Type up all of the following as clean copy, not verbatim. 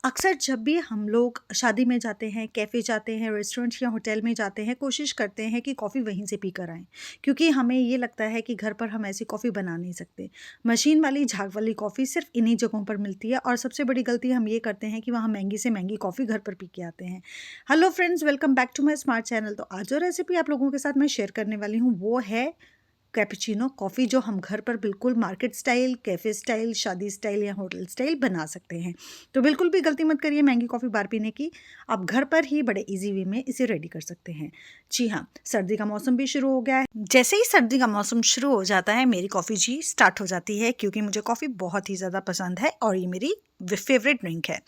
अक्सर जब भी हम लोग शादी में जाते हैं, कैफ़े जाते हैं, रेस्टोरेंट या होटल में जाते हैं, कोशिश करते हैं कि कॉफ़ी वहीं से पी कर आएँ। क्योंकि हमें ये लगता है कि घर पर हम ऐसी कॉफ़ी बना नहीं सकते। मशीन वाली, झाग वाली कॉफ़ी सिर्फ़ इन्हीं जगहों पर मिलती है और सबसे बड़ी गलती हम ये करते हैं कि वहाँ महँगी से महँगी कॉफ़ी घर पर पी के आते हैं। Hello friends, welcome back to my smart channel. तो आज जो रेसिपी आप लोगों के साथ मैं शेयर करने वाली हूँ, वो है कैपुचिनो कॉफ़ी, जो हम घर पर बिल्कुल मार्केट स्टाइल, कैफ़े स्टाइल, शादी स्टाइल या होटल स्टाइल बना सकते हैं। तो बिल्कुल भी गलती मत करिए महँगी कॉफ़ी बाहर पीने की। आप घर पर ही बड़े ईज़ी वे में इसे रेडी कर सकते हैं। जी हाँ, सर्दी का मौसम भी शुरू हो गया है। जैसे ही सर्दी का मौसम शुरू हो जाता है, मेरी कॉफ़ी जी स्टार्ट हो जाती है, क्योंकि मुझे कॉफ़ी बहुत ही ज़्यादा पसंद है और ये मेरी फेवरेट ड्रिंक है।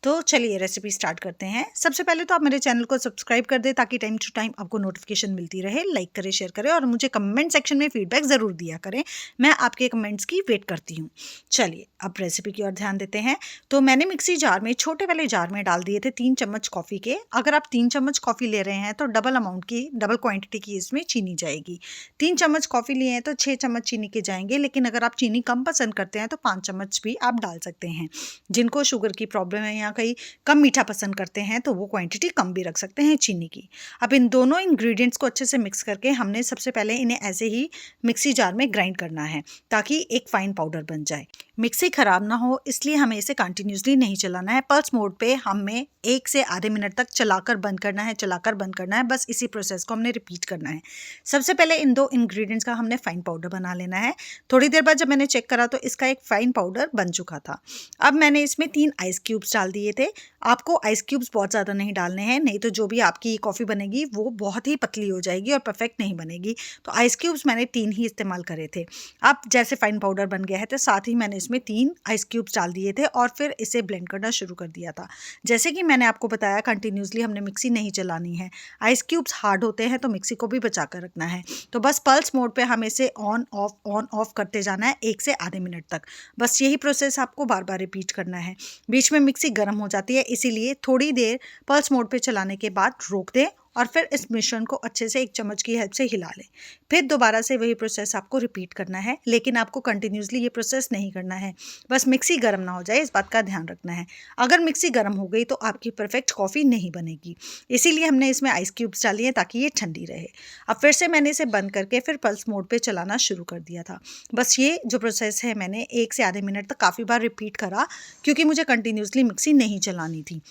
तो चलिए रेसिपी स्टार्ट करते हैं। सबसे पहले तो आप मेरे चैनल को सब्सक्राइब कर दें, ताकि टाइम टू टाइम आपको नोटिफिकेशन मिलती रहे। लाइक करें, शेयर करें और मुझे कमेंट सेक्शन में फीडबैक ज़रूर दिया करें। मैं आपके कमेंट्स की वेट करती हूँ। चलिए अब रेसिपी की ओर ध्यान देते हैं। तो मैंने मिक्सी जार में, छोटे वाले जार में डाल दिए थे 3 चम्मच कॉफ़ी के। अगर आप 3 चम्मच कॉफ़ी ले रहे हैं तो डबल क्वांटिटी की इसमें चीनी जाएगी। 3 चम्मच कॉफ़ी लिए हैं तो 6 चम्मच चीनी के जाएंगे, लेकिन अगर आप चीनी कम पसंद करते हैं तो 5 चम्मच भी आप डाल सकते हैं। जिनको शुगर की प्रॉब्लम है या कहीं कम मीठा पसंद करते हैं तो वो क्वांटिटी कम भी रख सकते हैं चीनी की। अब इन दोनों इंग्रेडिएंट्स को अच्छे से मिक्स करके हमने सबसे पहले इन्हें ऐसे ही मिक्सी जार में ग्राइंड करना है, ताकि एक फाइन पाउडर बन जाए। मिक्सी खराब ना हो, इसलिए हमें इसे कंटिन्यूसली नहीं चलाना है। पल्स मोड पे हमें 1 से आधे मिनट तक चलाकर बंद करना है, चलाकर बंद करना है। बस इसी प्रोसेस को हमने रिपीट करना है। सबसे पहले इन दो इंग्रेडिएंट्स का हमने फाइन पाउडर बना लेना है। थोड़ी देर बाद जब मैंने चेक करा तो इसका एक फाइन पाउडर बन चुका था। अब मैंने इसमें 3 आइस क्यूब्स डाल दिए थे। आपको आइस क्यूब्स बहुत ज़्यादा नहीं डालने हैं, नहीं तो जो भी आपकी कॉफ़ी बनेगी वो बहुत ही पतली हो जाएगी और परफेक्ट नहीं बनेगी। तो आइस क्यूब्स मैंने 3 ही इस्तेमाल करे थे। अब जैसे फाइन पाउडर बन गया है तो साथ ही मैंने इसमें 3 आइस क्यूब्स डाल दिए थे और फिर इसे ब्लेंड करना शुरू कर दिया था। जैसे कि मैंने आपको बताया, कंटिन्यूसली हमने मिक्सी नहीं चलानी है। आइस क्यूब्स हार्ड होते हैं तो मिक्सी को भी बचा कर रखना है। तो बस पल्स मोड पे हमें इसे ऑन ऑफ करते जाना है 1 से आधे मिनट तक। बस यही प्रोसेस आपको बार बार रिपीट करना है। बीच में मिक्सी गर्म हो जाती है, इसीलिए थोड़ी देर पल्स मोड पे चलाने के बाद रोक दें और फिर इस मिश्रण को अच्छे से 1 चम्मच की हेल्प से हिला लें। फिर दोबारा से वही प्रोसेस आपको रिपीट करना है, लेकिन आपको कंटिन्यूसली ये प्रोसेस नहीं करना है। बस मिक्सी गर्म ना हो जाए, इस बात का ध्यान रखना है। अगर मिक्सी गर्म हो गई तो आपकी परफेक्ट कॉफ़ी नहीं बनेगी। इसीलिए हमने इसमें आइस क्यूब्स डाली हैं, ताकि ये ठंडी रहे। अब फिर से मैंने इसे बंद करके फिर पल्स मोड पे चलाना शुरू कर दिया था। बस ये जो प्रोसेस है मैंने 1 से आधे मिनट तक काफ़ी बार रिपीट करा, क्योंकि मुझे कंटिन्यूसली मिक्सी नहीं चलानी थी।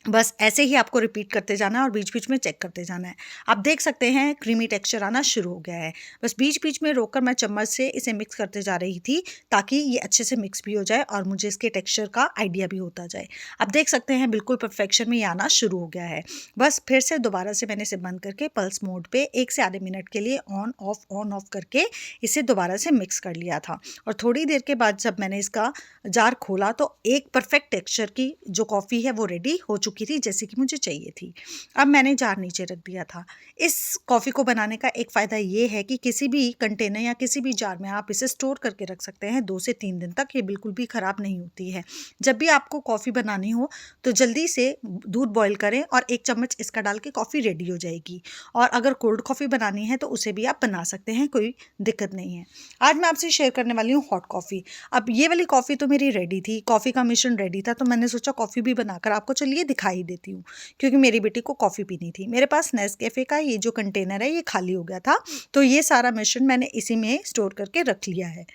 बस ऐसे ही आपको रिपीट करते जाना है और बीच-बीच में चेक करते जाना है। आप देख सकते हैं क्रीमी टेक्सचर आना शुरू हो गया है। बस बीच-बीच में रोककर मैं चम्मच से इसे मिक्स करते जा रही थी, ताकि ये अच्छे से मिक्स भी हो जाए और मुझे इसके टेक्सचर का आइडिया भी होता जाए। आप देख सकते हैं बिल्कुल परफेक्शन में ये आना शुरू हो गया है। बस फिर से दोबारा से मैंने इसे बंद करके पल्स मोड पे 1 से आधे मिनट के लिए ऑन ऑफ करके इसे दोबारा से मिक्स कर लिया था। और थोड़ी देर के बाद जब मैंने इसका जार खोला तो एक परफेक्ट टेक्सचर की जो कॉफ़ी है वो रेडी हो चुकी थी, जैसे कि मुझे चाहिए थी। अब मैंने जार नीचे रख दिया था। इस कॉफ़ी को बनाने का एक फ़ायदा ये है कि किसी भी कंटेनर या किसी भी जार में आप इसे स्टोर करके रख सकते हैं 2 से 3 दिन तक। ये बिल्कुल भी ख़राब नहीं होती है। जब भी आपको कॉफ़ी बनानी हो तो जल्दी से दूध बॉयल करें और 1 चम्मच इसका डाल के कॉफ़ी रेडी हो जाएगी। और अगर कोल्ड कॉफ़ी बनानी है तो उसे भी आप बना सकते हैं, कोई दिक्कत नहीं है। आज मैं आपसे शेयर करने वाली हूँ हॉट कॉफ़ी। अब ये वाली कॉफ़ी तो मेरी रेडी थी, कॉफ़ी का मिश्रण रेडी था, तो मैंने सोचा कॉफ़ी भी बनाकर आपको चलिए दिखा ही देती हूँ, क्योंकि मेरी बेटी को कॉफ़ी पीनी थी। मेरे पास नेस्कैफ़े का ये जो कंटेनर है ये खाली हो गया था, तो ये सारा मिश्रण मैंने इसी में स्टोर करके रख लिया है।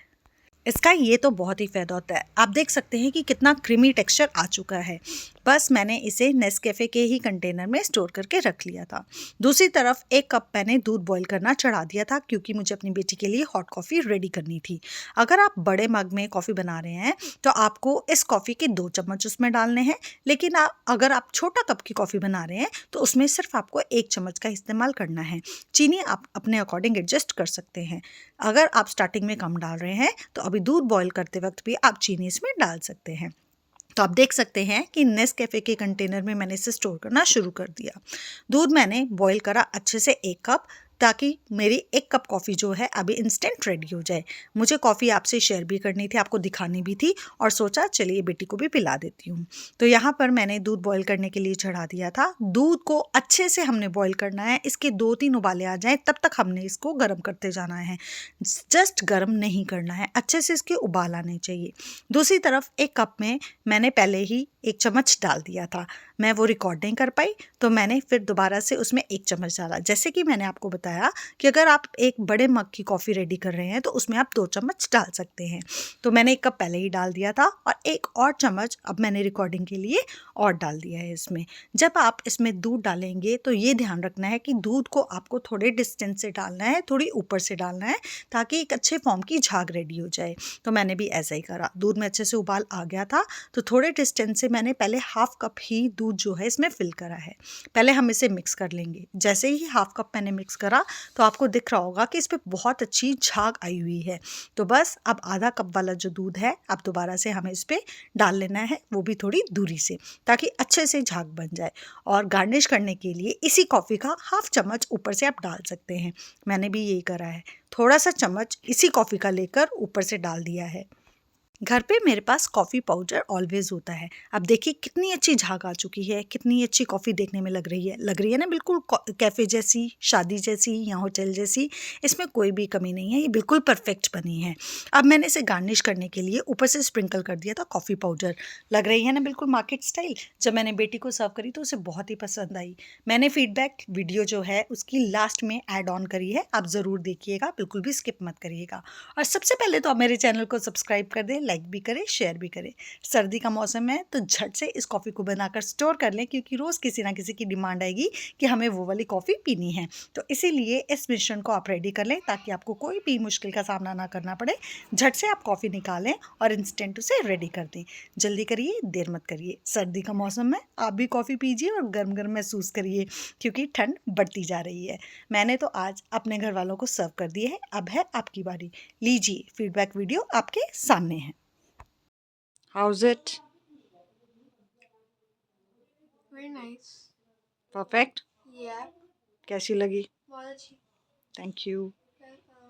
इसका ये तो बहुत ही फ़ायदा होता है। आप देख सकते हैं कि कितना क्रीमी टेक्सचर आ चुका है। बस मैंने इसे नेस्कैफ़े के ही कंटेनर में स्टोर करके रख लिया था। दूसरी तरफ 1 कप मैंने दूध बॉयल करना चढ़ा दिया था, क्योंकि मुझे अपनी बेटी के लिए हॉट कॉफ़ी रेडी करनी थी। अगर आप बड़े मग में कॉफ़ी बना रहे हैं तो आपको इस कॉफ़ी के 2 चम्मच उसमें डालने हैं, लेकिन अगर आप छोटा कप की कॉफ़ी बना रहे हैं तो उसमें सिर्फ आपको 1 चम्मच का इस्तेमाल करना है। चीनी आप अपने अकॉर्डिंग एडजस्ट कर सकते हैं। अगर आप स्टार्टिंग में कम डाल रहे हैं तो अभी दूध बॉयल करते वक्त भी आप चीनी इसमें डाल सकते हैं। तो आप देख सकते हैं कि नेस्कैफ़े के कंटेनर में मैंने इसे स्टोर करना शुरू कर दिया। दूध मैंने बॉयल करा अच्छे से 1 कप, ताकि मेरी 1 कप कॉफ़ी जो है अभी इंस्टेंट रेडी हो जाए। मुझे कॉफ़ी आपसे शेयर भी करनी थी, आपको दिखानी भी थी और सोचा चलिए बेटी को भी पिला देती हूँ। तो यहाँ पर मैंने दूध बॉयल करने के लिए चढ़ा दिया था। दूध को अच्छे से हमने बॉयल करना है, इसके 2-3 उबाले आ जाएँ तब तक हमने इसको गर्म करते जाना है। जस्ट गर्म नहीं करना है, अच्छे से इसके उबाल आने चाहिए। दूसरी तरफ 1 कप में मैंने पहले ही 1 चम्मच डाल दिया था। मैं वो रिकॉर्ड नहीं कर पाई, तो मैंने फिर दोबारा से उसमें 1 चम्मच डाला। जैसे कि मैंने आपको बताया कि अगर आप एक बड़े मग की कॉफ़ी रेडी कर रहे हैं तो उसमें आप 2 चम्मच डाल सकते हैं। तो मैंने 1 कप पहले ही डाल दिया था और 1 और चम्मच अब मैंने रिकॉर्डिंग के लिए और डाल दिया है इसमें। जब आप इसमें दूध डालेंगे तो ये ध्यान रखना है कि दूध को आपको थोड़े डिस्टेंस से डालना है, थोड़ी ऊपर से डालना है, ताकि एक अच्छे फॉर्म की झाग रेडी हो जाए। तो मैंने भी ऐसा ही करा। दूध में अच्छे से उबाल आ गया था, तो थोड़े डिस्टेंस से मैंने पहले हाफ कप ही दूध जो है इसमें फिल करा है। पहले हम इसे मिक्स कर लेंगे। जैसे ही हाफ कप मैंने मिक्स करा तो आपको दिख रहा होगा कि इस पे बहुत अच्छी झाग आई हुई है। तो बस अब आधा कप वाला जो दूध है अब दोबारा से हमें इस पे डाल लेना है, वो भी थोड़ी दूरी से, ताकि अच्छे से झाग बन जाए। और गार्निश करने के लिए इसी कॉफ़ी का हाफ चम्मच ऊपर से आप डाल सकते हैं। मैंने भी यही करा है, थोड़ा सा चम्मच इसी कॉफ़ी का लेकर ऊपर से डाल दिया है। घर पे मेरे पास कॉफ़ी पाउडर ऑलवेज़ होता है। अब देखिए कितनी अच्छी झाग आ चुकी है, कितनी अच्छी कॉफ़ी देखने में लग रही है ना, बिल्कुल कैफ़े जैसी, शादी जैसी या होटल जैसी। इसमें कोई भी कमी नहीं है, ये बिल्कुल परफेक्ट बनी है। अब मैंने इसे गार्निश करने के लिए ऊपर से स्प्रिंकल कर दिया था कॉफ़ी पाउडर। लग रही है ना बिल्कुल मार्केट स्टाइल। जब मैंने बेटी को सर्व करी तो उसे बहुत ही पसंद आई। मैंने फीडबैक वीडियो जो है उसकी लास्ट में ऐड ऑन करी है, आप ज़रूर देखिएगा, बिल्कुल भी स्किप मत करिएगा। और सबसे पहले तो आप मेरे चैनल को सब्सक्राइब कर दें, लाइक भी करें, शेयर भी करें। सर्दी का मौसम है तो झट से इस कॉफ़ी को बनाकर स्टोर कर लें, क्योंकि रोज़ किसी ना किसी की डिमांड आएगी कि हमें वो वाली कॉफ़ी पीनी है। तो इसीलिए इस मिश्रण को आप रेडी कर लें ताकि आपको कोई भी मुश्किल का सामना ना करना पड़े। झट से आप कॉफ़ी निकालें और इंस्टेंट उसे रेडी कर दें। जल्दी करिए, देर मत करिए। सर्दी का मौसम है, आप भी कॉफ़ी पीजिए और गर्म गर्म महसूस करिए, क्योंकि ठंड बढ़ती जा रही है। मैंने तो आज अपने घर वालों को सर्व कर दिए है, अब है आपकी बारी। लीजिए, फीडबैक वीडियो आपके सामने है। How's it? Very nice. Perfect? या कैसी लगी? बहुत अच्छी। Thank you. वेलकम।